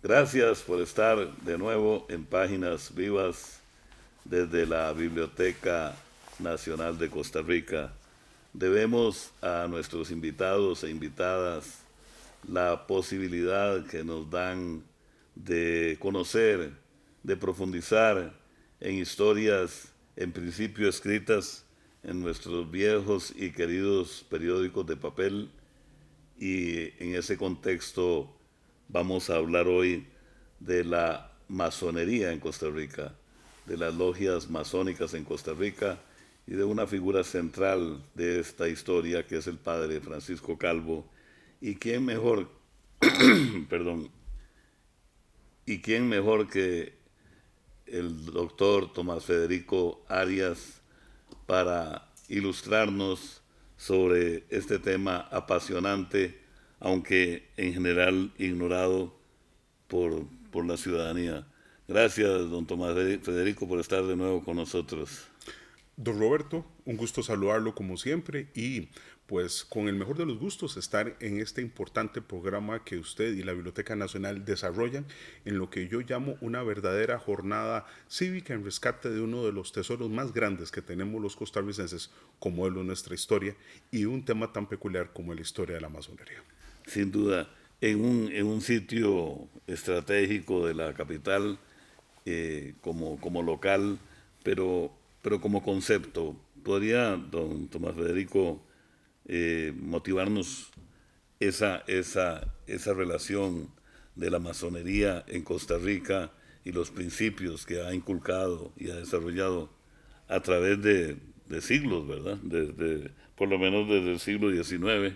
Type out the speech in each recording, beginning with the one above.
Gracias por estar de nuevo en Páginas Vivas desde la Biblioteca Nacional de Costa Rica. Debemos a nuestros invitados e invitadas la posibilidad que nos dan de conocer, de profundizar en historias en principio escritas en nuestros viejos y queridos periódicos de papel, y en ese contexto vamos a hablar hoy de la masonería en Costa Rica, de las logias masónicas en Costa Rica y de una figura central de esta historia que es el padre Francisco Calvo. ¿Y quién mejor, perdón, y quién mejor que el doctor Tomás Federico Arias para ilustrarnos sobre este tema apasionante, aunque en general ignorado por la ciudadanía? Gracias, don Tomás Federico, por estar de nuevo con nosotros. Don Roberto, un gusto saludarlo como siempre y pues con el mejor de los gustos estar en este importante programa que usted y la Biblioteca Nacional desarrollan en lo que yo llamo una verdadera jornada cívica en rescate de uno de los tesoros más grandes que tenemos los costarricenses, como es nuestra historia, y un tema tan peculiar como la historia de la masonería. Sin duda, en un sitio estratégico de la capital, como local, pero como concepto. ¿Podría, don Tomás Federico, motivarnos esa relación de la masonería en Costa Rica y los principios que ha inculcado y ha desarrollado a través de siglos, ¿verdad? Por lo menos desde el siglo XIX,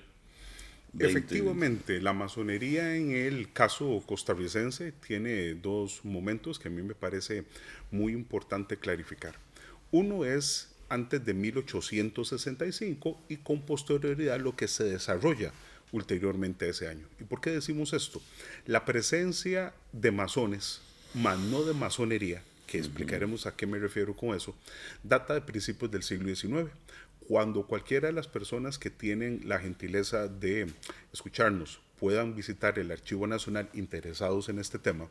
XX. Efectivamente, la masonería en el caso costarricense tiene dos momentos que a mí me parece muy importante clarificar. Uno es antes de 1865 y con posterioridad lo que se desarrolla ulteriormente a ese año. ¿Y por qué decimos esto? La presencia de masones, más no de masonería, que explicaremos a qué me refiero con eso, data de principios del siglo XIX, cuando cualquiera de las personas que tienen la gentileza de escucharnos puedan visitar el Archivo Nacional interesados en este tema,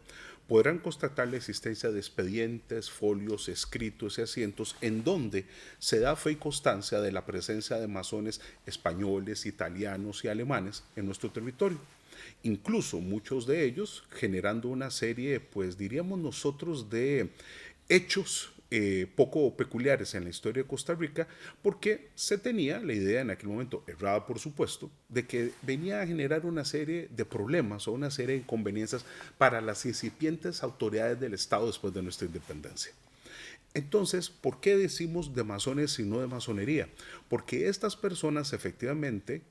podrán constatar la existencia de expedientes, folios, escritos y asientos en donde se da fe y constancia de la presencia de masones españoles, italianos y alemanes en nuestro territorio. Incluso muchos de ellos generando una serie, pues diríamos nosotros, de hechos poco peculiares en la historia de Costa Rica, porque se tenía la idea en aquel momento, errada por supuesto, de que venía a generar una serie de problemas o una serie de inconveniencias para las incipientes autoridades del Estado después de nuestra independencia. Entonces, ¿por qué decimos de masones y no de masonería? Porque estas personas efectivamente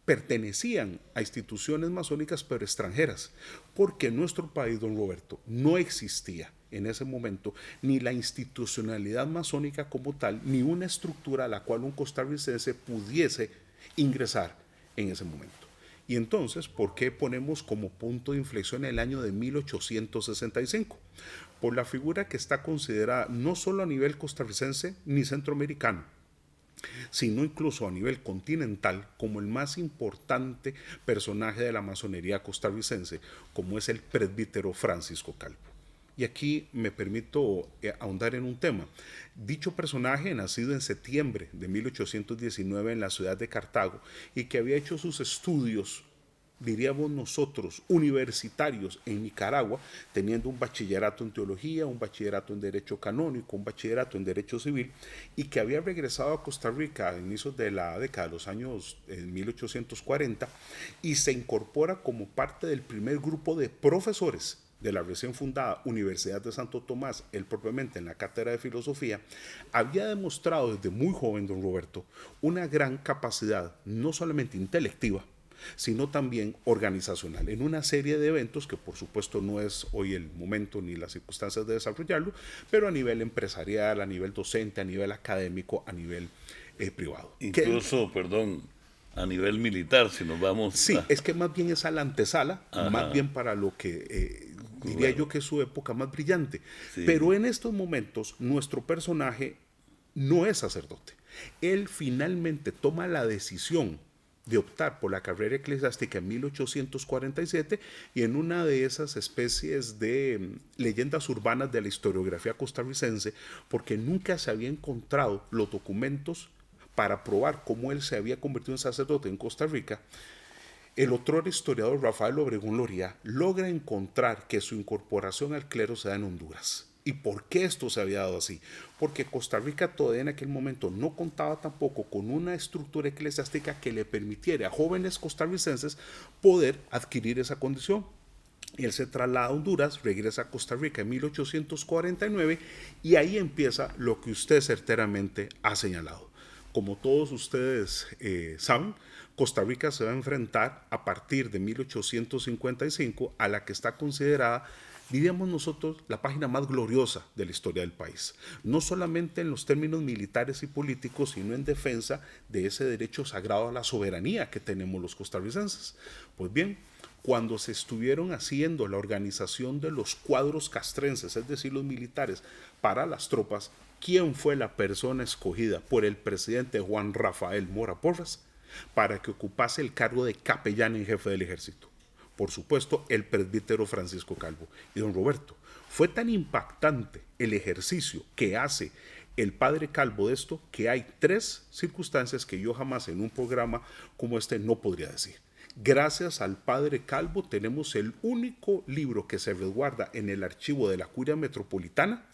pertenecían a instituciones masónicas pero extranjeras, porque en nuestro país, don Roberto, no existía en ese momento ni la institucionalidad masónica como tal, ni una estructura a la cual un costarricense pudiese ingresar en ese momento. Y entonces, ¿por qué ponemos como punto de inflexión el año de 1865? Por la figura que está considerada no solo a nivel costarricense ni centroamericano, sino incluso a nivel continental como el más importante personaje de la masonería costarricense, como es el presbítero Francisco Calvo. Y aquí me permito ahondar en un tema. Dicho personaje, nacido en septiembre de 1819 en la ciudad de Cartago y que había hecho sus estudios, diríamos nosotros, universitarios en Nicaragua, teniendo un bachillerato en teología, un bachillerato en derecho canónico, un bachillerato en derecho civil, y que había regresado a Costa Rica a inicios de la década de los años 1840 y se incorpora como parte del primer grupo de profesores de la recién fundada Universidad de Santo Tomás, él propiamente en la cátedra de filosofía, había demostrado desde muy joven, don Roberto, una gran capacidad, no solamente intelectiva, sino también organizacional, en una serie de eventos que por supuesto no es hoy el momento ni las circunstancias de desarrollarlo, pero a nivel empresarial, a nivel docente, a nivel académico, a nivel privado. Incluso, perdón, a nivel militar, si nos vamos... Sí, es que más bien es a la antesala, más bien para lo que diría yo que es su época más brillante. Sí. Pero en estos momentos nuestro personaje no es sacerdote. Él finalmente toma la decisión de optar por la carrera eclesiástica en 1847 y en una de esas especies de leyendas urbanas de la historiografía costarricense, porque nunca se había encontrado los documentos para probar cómo él se había convertido en sacerdote en Costa Rica, el otro historiador Rafael Obregón Loría logra encontrar que su incorporación al clero se da en Honduras. ¿Y por qué esto se había dado así? Porque Costa Rica todavía en aquel momento no contaba tampoco con una estructura eclesiástica que le permitiera a jóvenes costarricenses poder adquirir esa condición. Y él se traslada a Honduras, regresa a Costa Rica en 1849 y ahí empieza lo que usted certeramente ha señalado. Como todos ustedes saben, Costa Rica se va a enfrentar a partir de 1855 a la que está considerada, diríamos nosotros, la página más gloriosa de la historia del país. No solamente en los términos militares y políticos, sino en defensa de ese derecho sagrado a la soberanía que tenemos los costarricenses. Pues bien, cuando se estuvieron haciendo la organización de los cuadros castrenses, es decir, los militares, para las tropas, ¿quién fue la persona escogida por el presidente Juan Rafael Mora Porras para que ocupase el cargo de capellán en jefe del ejército? Por supuesto, el presbítero Francisco Calvo. Y don Roberto, fue tan impactante el ejercicio que hace el padre Calvo de esto que hay 3 circunstancias que yo jamás en un programa como este no podría decir. Gracias al padre Calvo tenemos el único libro que se resguarda en el archivo de la Curia Metropolitana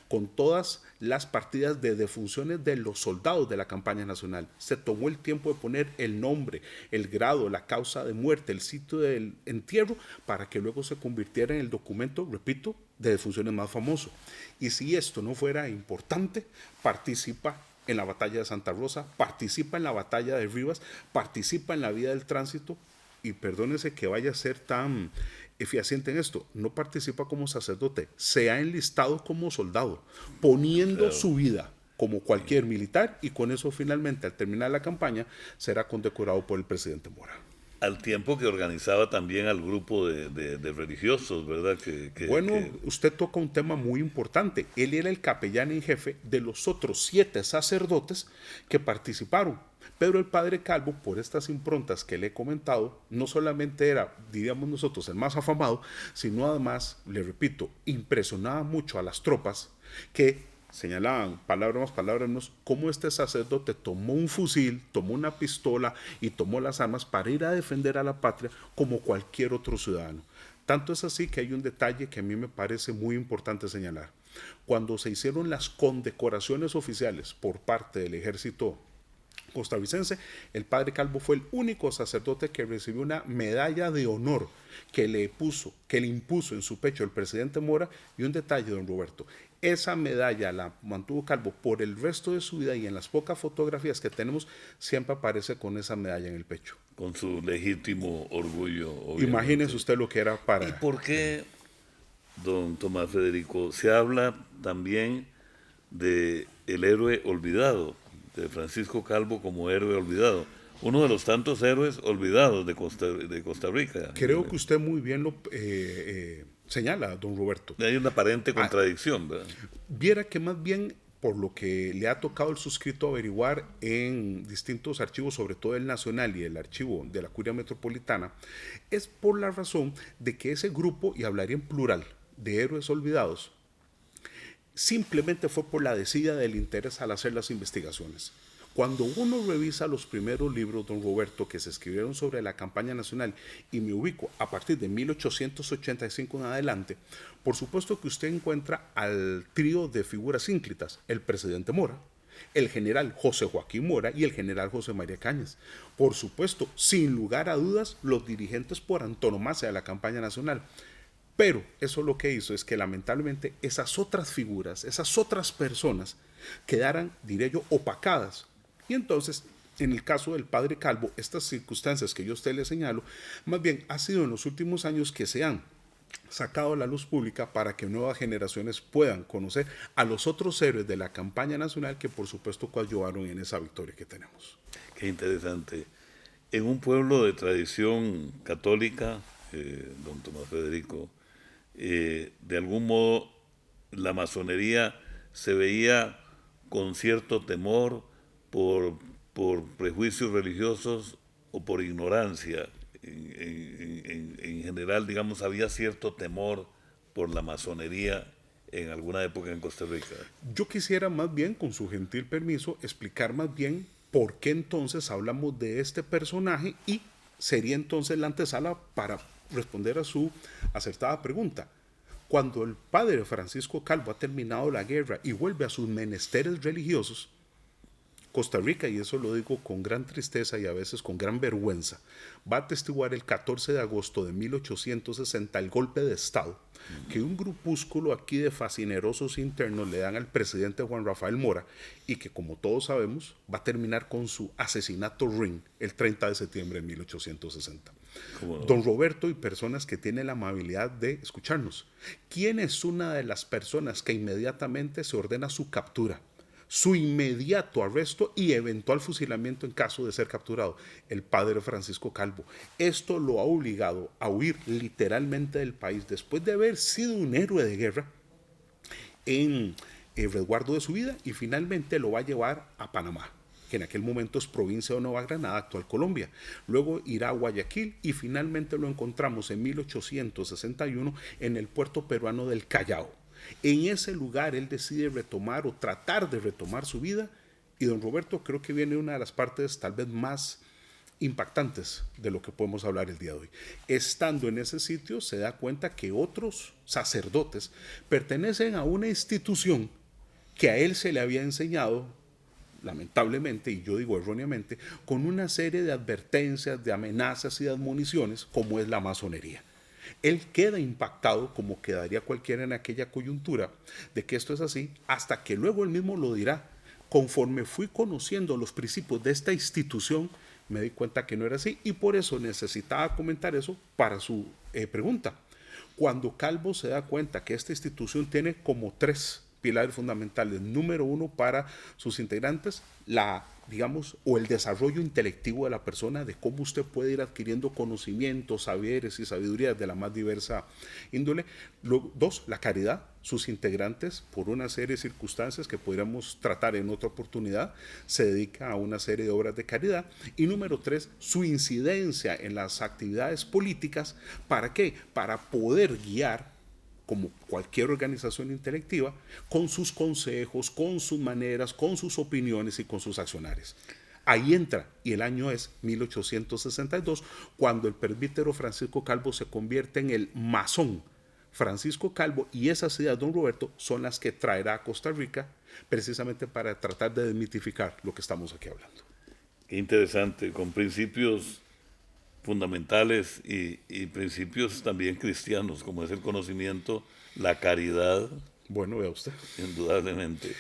con todas las partidas de defunciones de los soldados de la campaña nacional. Se tomó el tiempo de poner el nombre, el grado, la causa de muerte, el sitio del entierro, para que luego se convirtiera en el documento, repito, de defunciones más famoso. Y si esto no fuera importante, participa en la batalla de Santa Rosa, participa en la batalla de Rivas, participa en la vida del tránsito. Y perdónese que vaya a ser tan eficiente en esto, no participa como sacerdote, se ha enlistado como soldado, poniendo su vida como cualquier militar, y con eso finalmente al terminar la campaña será condecorado por el presidente Mora. Al tiempo que organizaba también al grupo de religiosos, ¿verdad? Usted toca un tema muy importante. Él era el capellán en jefe de los otros 7 sacerdotes que participaron. Pero el padre Calvo, por estas improntas que le he comentado, no solamente era, diríamos nosotros, el más afamado, sino además, le repito, impresionaba mucho a las tropas que señalaban, palabras más, palabras menos, cómo este sacerdote tomó un fusil, tomó una pistola y tomó las armas para ir a defender a la patria como cualquier otro ciudadano. Tanto es así que hay un detalle que a mí me parece muy importante señalar. Cuando se hicieron las condecoraciones oficiales por parte del ejército costarricense, el padre Calvo fue el único sacerdote que recibió una medalla de honor que le impuso en su pecho el presidente Mora. Y un detalle, don Roberto, esa medalla la mantuvo Calvo por el resto de su vida y en las pocas fotografías que tenemos siempre aparece con esa medalla en el pecho. Con su legítimo orgullo, obviamente. Imagínese usted lo que era para... ¿Y por qué, don Tomás Federico, se habla también de el héroe olvidado, de Francisco Calvo como héroe olvidado? Uno de los tantos héroes olvidados de Costa Rica. Creo que usted muy bien lo señala, don Roberto. Hay una aparente contradicción, ¿verdad? Viera que más bien, por lo que le ha tocado el suscrito averiguar en distintos archivos, sobre todo el nacional y el archivo de la Curia Metropolitana, es por la razón de que ese grupo, y hablaría en plural, de héroes olvidados, simplemente fue por la desidia del interés al hacer las investigaciones. Cuando uno revisa los primeros libros, don Roberto, que se escribieron sobre la campaña nacional, y me ubico a partir de 1885 en adelante, por supuesto que usted encuentra al trío de figuras ínclitas, el presidente Mora, el general José Joaquín Mora y el general José María Cañas. Por supuesto, sin lugar a dudas, los dirigentes por antonomasia de la campaña nacional. Pero eso lo que hizo es que lamentablemente esas otras figuras, esas otras personas quedaran, diré yo, opacadas. Y entonces En el caso del padre Calvo, estas circunstancias que yo a usted le señalo, más bien ha sido en los últimos años que se han sacado a la luz pública para que nuevas generaciones puedan conocer a los otros héroes de la campaña nacional que por supuesto coadyuvaron en esa victoria que tenemos. Qué interesante. En un pueblo de tradición católica, don Tomás Federico, de algún modo la masonería se veía con cierto temor por prejuicios religiosos o por ignorancia. En general, digamos, había cierto temor por la masonería en alguna época en Costa Rica. Yo quisiera más bien, con su gentil permiso, explicar más bien por qué entonces hablamos de este personaje y sería entonces la antesala para responder a su acertada pregunta. Cuando el padre Francisco Calvo ha terminado la guerra y vuelve a sus menesteres religiosos, Costa Rica, y eso lo digo con gran tristeza y a veces con gran vergüenza, va a atestiguar el 14 de agosto de 1860 el golpe de Estado que un grupúsculo aquí de fascinerosos internos le dan al presidente Juan Rafael Mora y que, como todos sabemos, va a terminar con su asesinato ruin el 30 de septiembre de 1860. ¿Cómo no? Don Roberto y personas que tienen la amabilidad de escucharnos, ¿quién es una de las personas que inmediatamente se ordena su captura, su inmediato arresto y eventual fusilamiento en caso de ser capturado? El padre Francisco Calvo. Esto lo ha obligado a huir literalmente del país después de haber sido un héroe de guerra en el resguardo de su vida, y finalmente lo va a llevar a Panamá, que en aquel momento es provincia de Nueva Granada, actual Colombia. Luego irá a Guayaquil y finalmente lo encontramos en 1861 en el puerto peruano del Callao. En ese lugar él decide retomar o tratar de retomar su vida, y don Roberto, creo que viene una de las partes tal vez más impactantes de lo que podemos hablar el día de hoy. Estando en ese sitio se da cuenta que otros sacerdotes pertenecen a una institución que a él se le había enseñado, lamentablemente, y yo digo erróneamente, con una serie de advertencias, de amenazas y de admoniciones, como es la masonería. Él queda impactado, como quedaría cualquiera en aquella coyuntura, de que esto es así, hasta que luego él mismo lo dirá. Conforme fui conociendo los principios de esta institución, me di cuenta que no era así, y por eso necesitaba comentar eso para su pregunta. Cuando Calvo se da cuenta que esta institución tiene como 3 pilares fundamentales. Número 1, para sus integrantes, o el desarrollo intelectivo de la persona, de cómo usted puede ir adquiriendo conocimientos, saberes y sabiduría de la más diversa índole. 2, la caridad. Sus integrantes, por una serie de circunstancias que podríamos tratar en otra oportunidad, se dedica a una serie de obras de caridad. Y número 3, su incidencia en las actividades políticas. ¿Para qué? Para poder guiar, como cualquier organización intelectiva, con sus consejos, con sus maneras, con sus opiniones y con sus accionarios. Ahí entra, y el año es 1862, cuando el presbítero Francisco Calvo se convierte en el masón Francisco Calvo, y esas ideas, don Roberto, son las que traerá a Costa Rica precisamente para tratar de desmitificar lo que estamos aquí hablando. Qué interesante, con principios fundamentales y principios también cristianos, como es el conocimiento, la caridad. Bueno, vea usted. Indudablemente.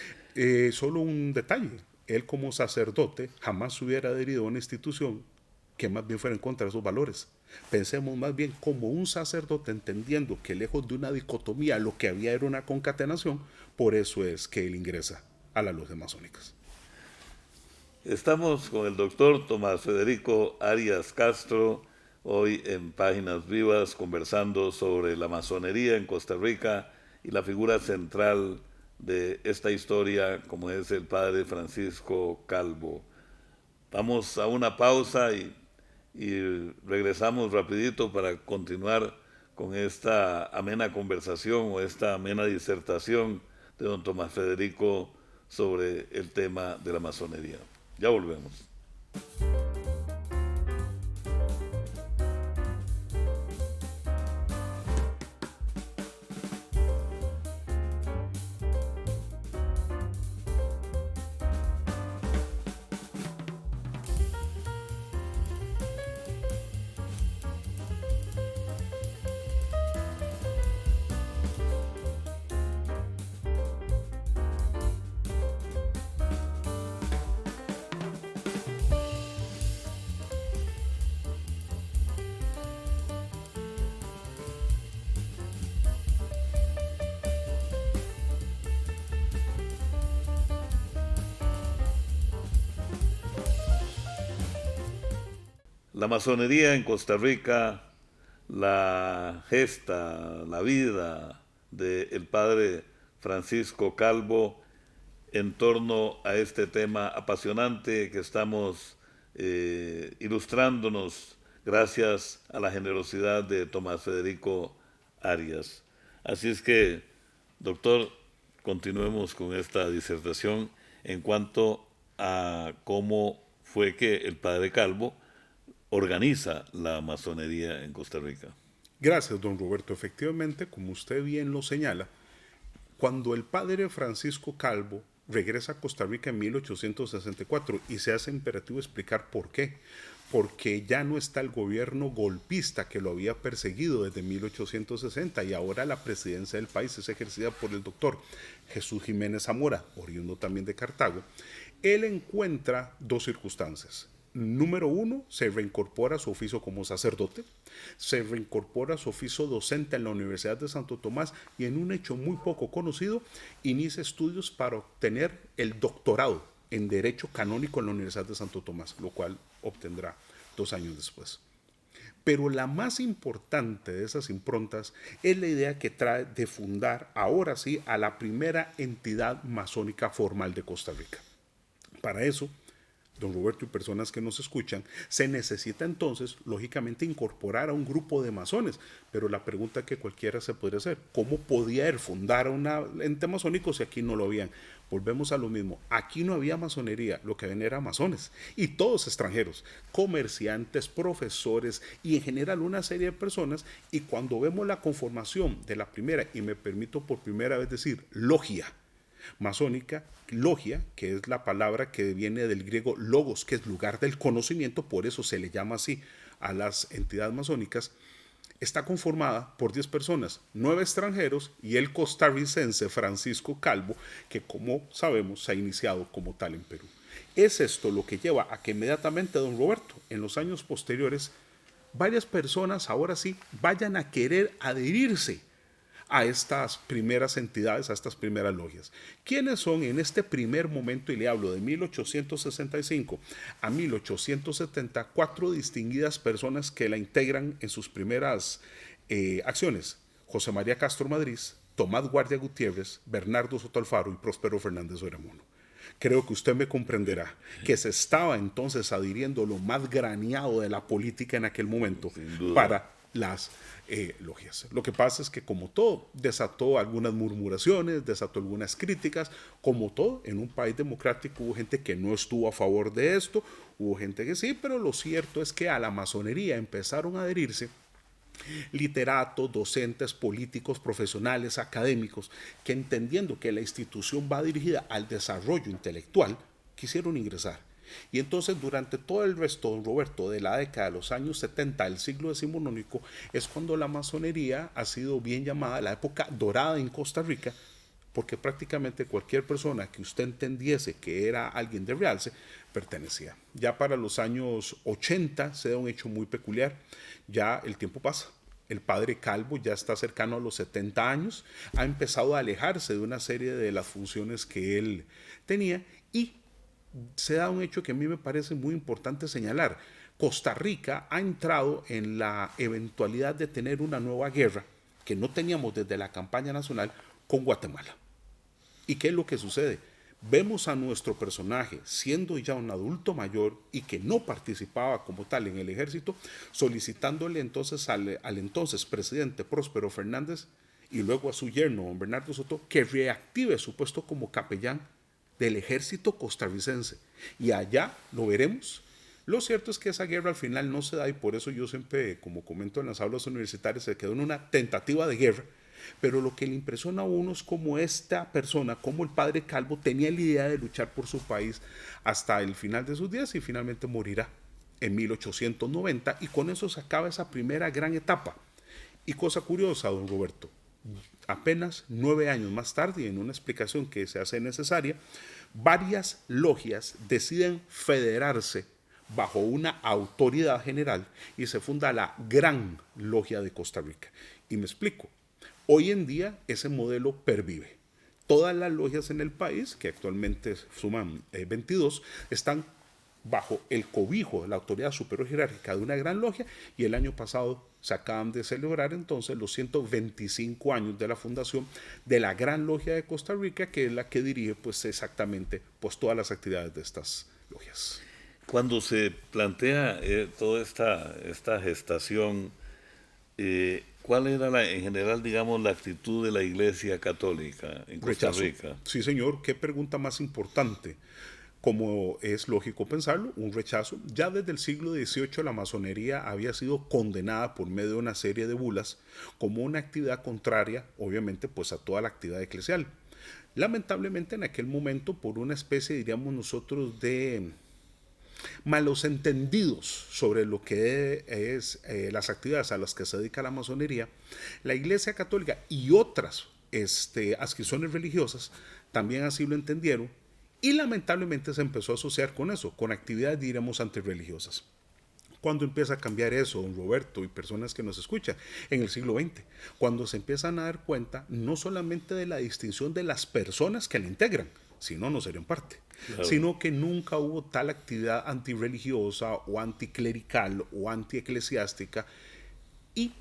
Solo un detalle. Él, como sacerdote, jamás se hubiera adherido a una institución que más bien fuera en contra de esos valores. Pensemos más bien como un sacerdote, entendiendo que lejos de una dicotomía lo que había era una concatenación. Por eso es que él ingresa a las logias masónicas. Estamos con el doctor Tomás Federico Arias Castro, hoy en Páginas Vivas, conversando sobre la masonería en Costa Rica y la figura central de esta historia, como es el padre Francisco Calvo. Vamos a una pausa y regresamos rapidito para continuar con esta amena conversación o esta amena disertación de don Tomás Federico sobre el tema de la masonería. Ya volvemos. La masonería en Costa Rica, la gesta, la vida del padre Francisco Calvo en torno a este tema apasionante que estamos ilustrándonos gracias a la generosidad de Tomás Federico Arias. Así es que, doctor, continuemos con esta disertación en cuanto a cómo fue que el padre Calvo organiza la masonería en Costa Rica. Gracias, don Roberto. Efectivamente, como usted bien lo señala, cuando el padre Francisco Calvo regresa a Costa Rica en 1864 y se hace imperativo explicar por qué. Porque ya no está el gobierno golpista que lo había perseguido desde 1860 y ahora la presidencia del país es ejercida por el doctor Jesús Jiménez Zamora, oriundo también de Cartago. Él encuentra dos circunstancias. Número uno, se reincorpora a su oficio como sacerdote, se reincorpora a su oficio docente en la Universidad de Santo Tomás y en un hecho muy poco conocido, inicia estudios para obtener el doctorado en Derecho Canónico en la Universidad de Santo Tomás, lo cual obtendrá 2 años después. Pero la más importante de esas improntas es la idea que trae de fundar, ahora sí, a la primera entidad masónica formal de Costa Rica. Para eso, don Roberto y personas que nos escuchan, se necesita entonces, lógicamente, incorporar a un grupo de masones. Pero la pregunta que cualquiera se podría hacer, ¿cómo podía él fundar un ente masónico si aquí no lo habían? Volvemos a lo mismo, aquí no había masonería, lo que habían era masones, y todos extranjeros, comerciantes, profesores, y en general una serie de personas, y cuando vemos la conformación de la primera, y me permito por primera vez decir, logia masónica, logia, que es la palabra que viene del griego logos, que es lugar del conocimiento, por eso se le llama así a las entidades masónicas, está conformada por 10 personas, 9 extranjeros y el costarricense Francisco Calvo, que como sabemos se ha iniciado como tal en Perú. Es esto lo que lleva a que inmediatamente don Roberto, en los años posteriores, varias personas ahora sí vayan a querer adherirse a estas primeras entidades, a estas primeras logias. ¿Quiénes son en este primer momento? Y le hablo de 1865 a 1870, 4 distinguidas personas que la integran en sus primeras acciones. José María Castro Madrid, Tomás Guardia Gutiérrez, Bernardo Soto Alfaro y Próspero Fernández Oremono. Creo que usted me comprenderá que se estaba entonces adhiriendo lo más graneado de la política en aquel momento para las logias. Lo que pasa es que, como todo, desató algunas murmuraciones, desató algunas críticas. Como todo, en un país democrático hubo gente que no estuvo a favor de esto, hubo gente que sí, pero lo cierto es que a la masonería empezaron a adherirse literatos, docentes, políticos, profesionales, académicos, que entendiendo que la institución va dirigida al desarrollo intelectual, quisieron ingresar. Y entonces durante todo el resto, don Roberto, de la década de los años 70 del siglo decimonónico, es cuando la masonería ha sido bien llamada la época dorada en Costa Rica, porque prácticamente cualquier persona que usted entendiese que era alguien de realce, pertenecía. Ya para los años 80 se da un hecho muy peculiar, ya el tiempo pasa. El padre Calvo ya está cercano a los 70 años, ha empezado a alejarse de una serie de las funciones que él tenía y se da un hecho que a mí me parece muy importante señalar. Costa Rica ha entrado en la eventualidad de tener una nueva guerra que no teníamos desde la campaña nacional con Guatemala. ¿Y qué es lo que sucede? Vemos a nuestro personaje siendo ya un adulto mayor y que no participaba como tal en el ejército, solicitándole entonces al entonces presidente Próspero Fernández y luego a su yerno, don Bernardo Soto, que reactive su puesto como capellán del ejército costarricense. Y allá lo veremos. Lo cierto es que esa guerra al final no se da y por eso yo siempre, como comento en las aulas universitarias, se quedó en una tentativa de guerra. Pero lo que le impresiona a uno es cómo esta persona, como el padre Calvo, tenía la idea de luchar por su país hasta el final de sus días y finalmente morirá en 1890 y con eso se acaba esa primera gran etapa. Y cosa curiosa, don Roberto, apenas 9 años más tarde, y en una explicación que se hace necesaria, varias logias deciden federarse bajo una autoridad general y se funda la Gran Logia de Costa Rica. Y me explico. Hoy en día ese modelo pervive. Todas las logias en el país, que actualmente suman 22, están bajo el cobijo de la autoridad superior jerárquica de una gran logia, y el año pasado se acaban de celebrar entonces los 125 años de la fundación de la Gran Logia de Costa Rica, que es la que dirige pues exactamente pues todas las actividades de estas logias. Cuando se plantea toda esta gestación, ¿cuál era en general, digamos, la actitud de la Iglesia Católica en Costa Rechazo. Rica? Sí, señor, qué pregunta más importante. Como es lógico pensarlo, un rechazo. Ya desde el siglo XVIII la masonería había sido condenada por medio de una serie de bulas como una actividad contraria, obviamente, pues a toda la actividad eclesial. Lamentablemente en aquel momento, por una especie, diríamos nosotros, de malos entendidos sobre lo que es las actividades a las que se dedica la masonería, la Iglesia Católica y otras adscripciones religiosas también así lo entendieron, y lamentablemente se empezó a asociar con eso, con actividades, diríamos, antirreligiosas. ¿Cuándo empieza a cambiar eso, don Roberto, y personas que nos escuchan? En el siglo XX, cuando se empiezan a dar cuenta no solamente de la distinción de las personas que la integran, si no, no serían parte, claro, sino que nunca hubo tal actividad antirreligiosa o anticlerical o antieclesiástica, y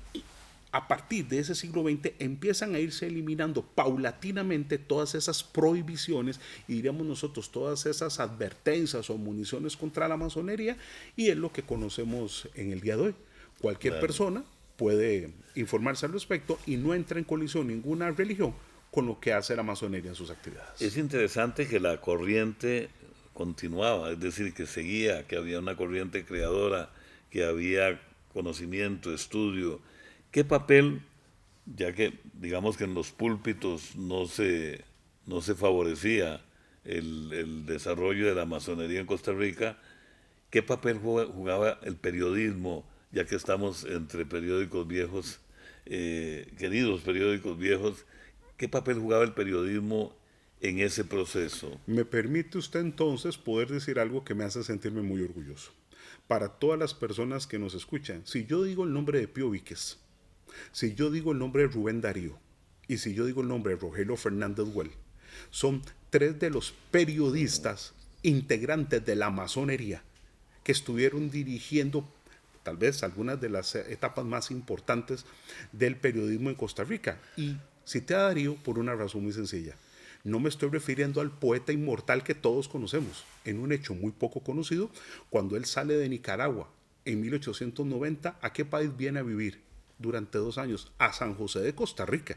a partir de ese siglo XX empiezan a irse eliminando paulatinamente todas esas prohibiciones y, diríamos nosotros, todas esas advertencias o municiones contra la masonería, y es lo que conocemos en el día de hoy. Cualquier persona puede informarse al respecto y no entra en colisión ninguna religión con lo que hace la masonería en sus actividades. Es interesante que la corriente continuaba, es decir, que seguía, que había una corriente creadora, que había conocimiento, estudio. ¿Qué papel, ya que digamos que en los púlpitos no se favorecía el desarrollo de la masonería en Costa Rica, qué papel jugaba el periodismo, ya que estamos entre periódicos viejos, queridos periódicos viejos, qué papel jugaba el periodismo en ese proceso? Me permite usted entonces poder decir algo que me hace sentirme muy orgulloso. Para todas las personas que nos escuchan, si yo digo el nombre de Pío Víquez, si yo digo el nombre de Rubén Darío y si yo digo el nombre de Rogelio Fernández Well, son tres de los periodistas integrantes de la masonería que estuvieron dirigiendo tal vez algunas de las etapas más importantes del periodismo en Costa Rica. Y cité a Darío por una razón muy sencilla. No me estoy refiriendo al poeta inmortal que todos conocemos, en un hecho muy poco conocido. Cuando él sale de Nicaragua en 1890, ¿a qué país viene a vivir? Durante 2 años, a San José de Costa Rica,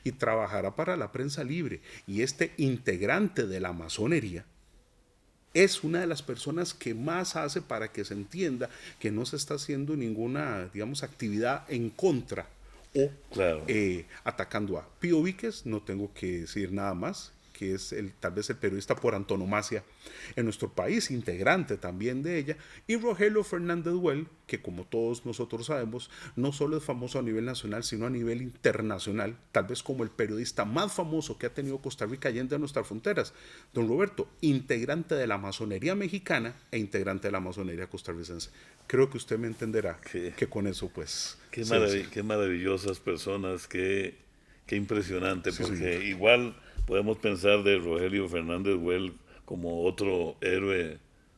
y trabajará para la Prensa Libre. Y este integrante de la masonería es una de las personas que más hace para que se entienda que no se está haciendo ninguna, digamos, actividad en contra o claro, atacando a Pío Víquez. No tengo que decir nada más, que es tal vez el periodista por antonomasia en nuestro país, integrante también de ella, y Rogelio Fernández Well, que como todos nosotros sabemos, no solo es famoso a nivel nacional, sino a nivel internacional, tal vez como el periodista más famoso que ha tenido Costa Rica allende nuestras fronteras. Don Roberto, integrante de la masonería mexicana e integrante de la masonería costarricense. Creo que usted me entenderá que con eso pues... Qué maravillosas personas, qué impresionante, sí, porque sí, igual podemos pensar de Rogelio Fernández Well como otro héroe,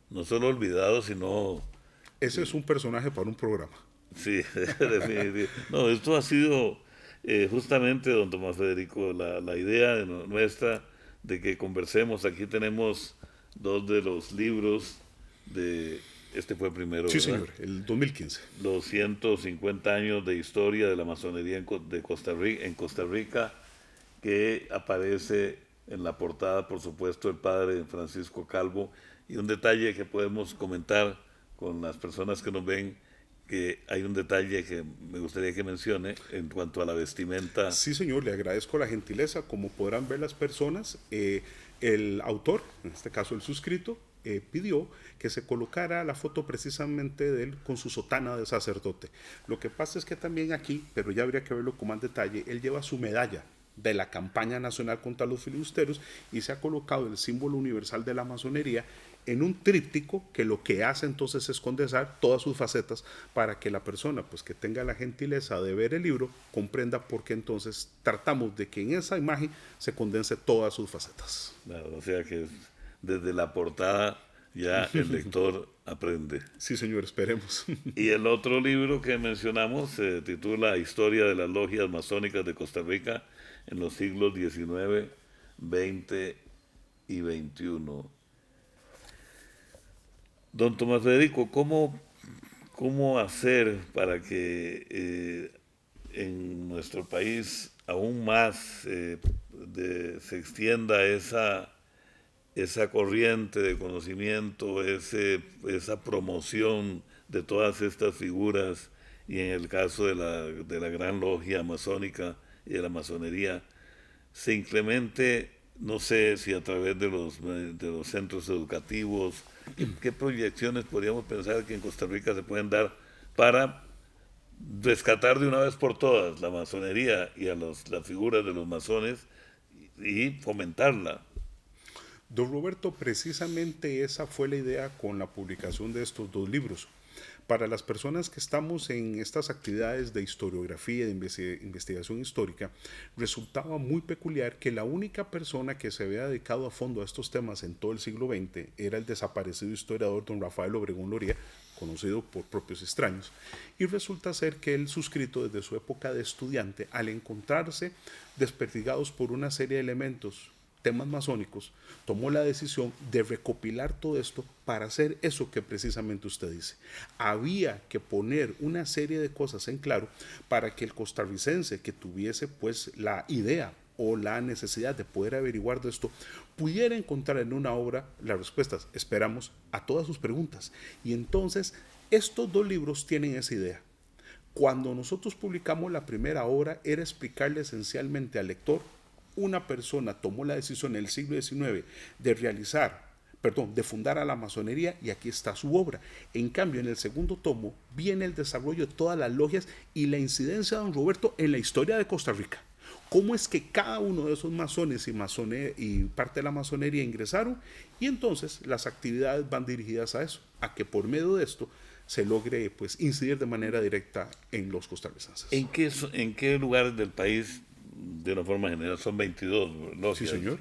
no solo olvidado, sino... Ese es un personaje para un programa. Sí, definitivamente. No, esto ha sido justamente, don Tomás Federico, la idea nuestra de que conversemos. Aquí tenemos 2 de los libros de... Este fue el primero, sí, ¿verdad? Señor, el 2015. Los 150 años de historia de la masonería en Costa Rica, que aparece en la portada, por supuesto, el padre Francisco Calvo. Y un detalle que podemos comentar con las personas que nos ven, que hay un detalle que me gustaría que mencione en cuanto a la vestimenta. Sí, señor, le agradezco la gentileza. Como podrán ver las personas, el autor, en este caso el suscrito, pidió que se colocara la foto precisamente de él con su sotana de sacerdote. Lo que pasa es que también aquí, pero ya habría que verlo con más detalle, él lleva su medalla de la campaña nacional contra los filibusteros y se ha colocado el símbolo universal de la masonería en un tríptico que lo que hace entonces es condensar todas sus facetas para que la persona pues que tenga la gentileza de ver el libro comprenda por qué entonces tratamos de que en esa imagen se condense todas sus facetas. Claro, o sea que desde la portada ya el lector aprende. Sí, señor, esperemos. Y el otro libro que mencionamos se titula Historia de las logias masónicas de Costa Rica en los siglos XIX, XX y XXI. Don Tomás Federico, ¿cómo hacer para que en nuestro país aún más se extienda esa corriente de conocimiento, esa promoción de todas estas figuras, y en el caso de la gran logia masónica y de la masonería, se incremente, no sé si a través de los centros educativos, ¿qué proyecciones podríamos pensar que en Costa Rica se pueden dar para rescatar de una vez por todas la masonería y a las figuras de los masones y fomentarla? Don Roberto, precisamente esa fue la idea con la publicación de estos dos libros. Para las personas que estamos en estas actividades de historiografía, de investigación histórica, resultaba muy peculiar que la única persona que se había dedicado a fondo a estos temas en todo el siglo XX era el desaparecido historiador don Rafael Obregón Loría, conocido por propios extraños, y resulta ser que él, suscrito desde su época de estudiante, al encontrarse desperdigados por una serie de elementos, temas masónicos, tomó la decisión de recopilar todo esto para hacer eso que precisamente usted dice. Había que poner una serie de cosas en claro para que el costarricense que tuviese pues la idea o la necesidad de poder averiguar de esto, pudiera encontrar en una obra las respuestas, esperamos, a todas sus preguntas. Y entonces estos dos libros tienen esa idea. Cuando nosotros publicamos la primera obra era explicarle esencialmente al lector. Una persona tomó la decisión en el siglo XIX de fundar a la masonería, y aquí está su obra. En cambio, en el segundo tomo viene el desarrollo de todas las logias y la incidencia de don Roberto en la historia de Costa Rica. Cómo es que cada uno de esos masones y parte de la masonería ingresaron, y entonces las actividades van dirigidas a eso, a que por medio de esto se logre pues incidir de manera directa en los costarricenses. ¿En qué lugares del país, de una forma general, son 22 logias? Sí, señor.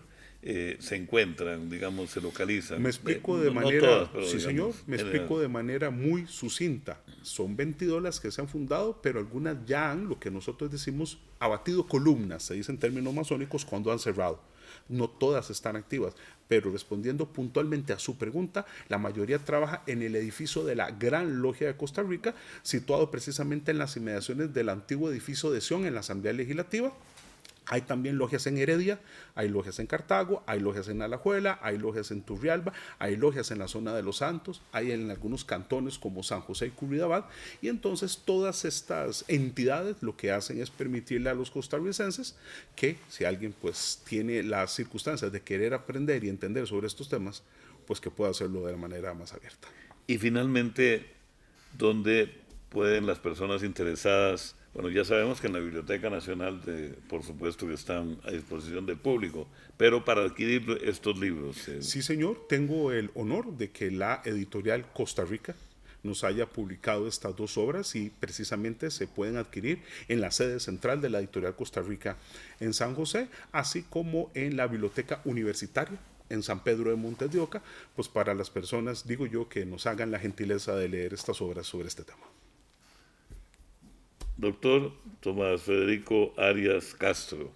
Se encuentran, digamos, se localizan? Me explico de manera, no todas, pero sí, digamos, señor, me explico de manera muy sucinta. Son 22 las que se han fundado, pero algunas ya han, lo que nosotros decimos, abatido columnas, se dice en términos masónicos, cuando han cerrado. No todas están activas, pero respondiendo puntualmente a su pregunta, la mayoría trabaja en el edificio de la Gran Logia de Costa Rica, situado precisamente en las inmediaciones del antiguo edificio de Sion en la Asamblea Legislativa. Hay también logias en Heredia, hay logias en Cartago, hay logias en Alajuela, hay logias en Turrialba, hay logias en la zona de Los Santos, hay en algunos cantones como San José y Curridabat, y entonces todas estas entidades lo que hacen es permitirle a los costarricenses que si alguien pues tiene las circunstancias de querer aprender y entender sobre estos temas, pues que pueda hacerlo de la manera más abierta. Y finalmente, ¿dónde pueden las personas interesadas? Bueno, ya sabemos que en la Biblioteca Nacional, por supuesto que están a disposición del público, pero para adquirir estos libros. Sí, señor, tengo el honor de que la editorial Costa Rica nos haya publicado estas dos obras, y precisamente se pueden adquirir en la sede central de la editorial Costa Rica en San José, así como en la Biblioteca Universitaria en San Pedro de Montes de Oca, pues para las personas, digo yo, que nos hagan la gentileza de leer estas obras sobre este tema. Doctor Tomás Federico Arias Castro,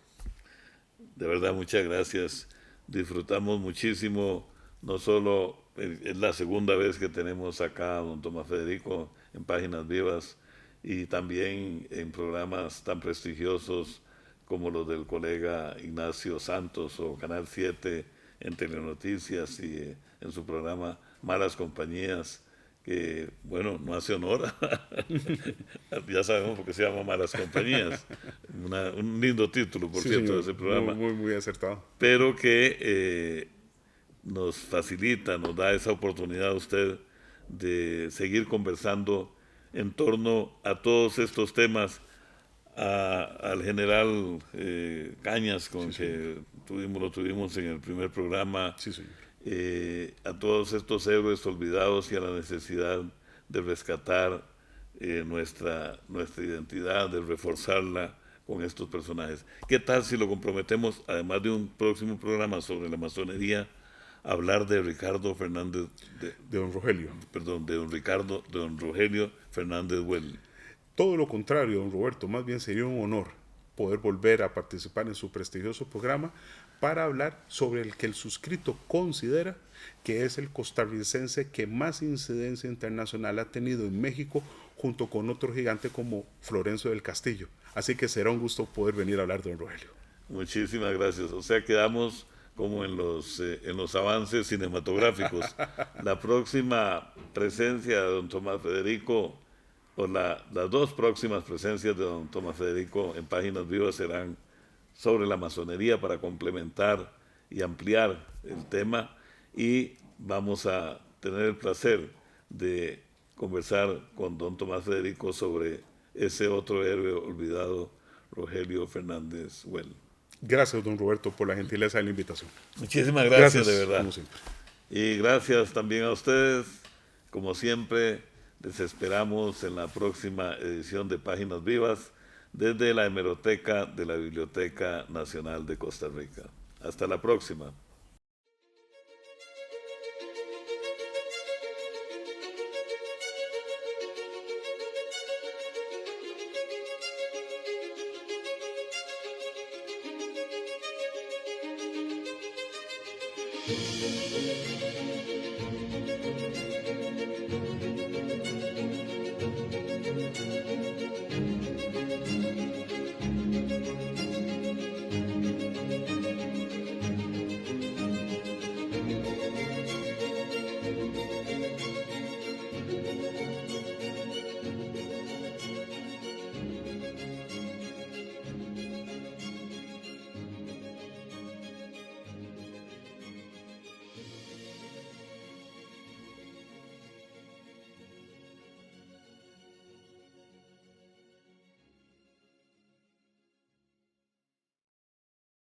de verdad muchas gracias. Disfrutamos muchísimo, no solo es la segunda vez que tenemos acá a don Tomás Federico en Páginas Vivas, y también en programas tan prestigiosos como los del colega Ignacio Santos o Canal 7 en Telenoticias, y en su programa Malas Compañías, que, bueno, no hace honor, ya sabemos por qué se llama Malas Compañías, un lindo título, por cierto, de ese programa. Muy acertado. Pero que nos facilita, nos da esa oportunidad a usted de seguir conversando en torno a todos estos temas, al general Cañas, con que lo tuvimos en el primer programa. Sí, señor. A todos estos héroes olvidados y a la necesidad de rescatar nuestra identidad, de reforzarla con estos personajes. ¿Qué tal si lo comprometemos, además de un próximo programa sobre la masonería, hablar de Ricardo Fernández, de don Rogelio. perdón, de don Rogelio Fernández Well. Todo lo contrario, don Roberto, más bien sería un honor poder volver a participar en su prestigioso programa para hablar sobre el que el suscrito considera que es el costarricense que más incidencia internacional ha tenido en México, junto con otro gigante como Florencio del Castillo. Así que será un gusto poder venir a hablar de don Rogelio. Muchísimas gracias. O sea, quedamos como en los avances cinematográficos. La próxima presencia de don Tomás Federico, o las dos próximas presencias de don Tomás Federico en Páginas Vivas serán sobre la masonería para complementar y ampliar el tema, y vamos a tener el placer de conversar con don Tomás Federico sobre ese otro héroe olvidado, Rogelio Fernández Well. Gracias, don Roberto, por la gentileza de la invitación. Muchísimas gracias, de verdad. Como siempre. Y gracias también a ustedes. Como siempre, les esperamos en la próxima edición de Páginas Vivas desde la hemeroteca de la Biblioteca Nacional de Costa Rica. Hasta la próxima.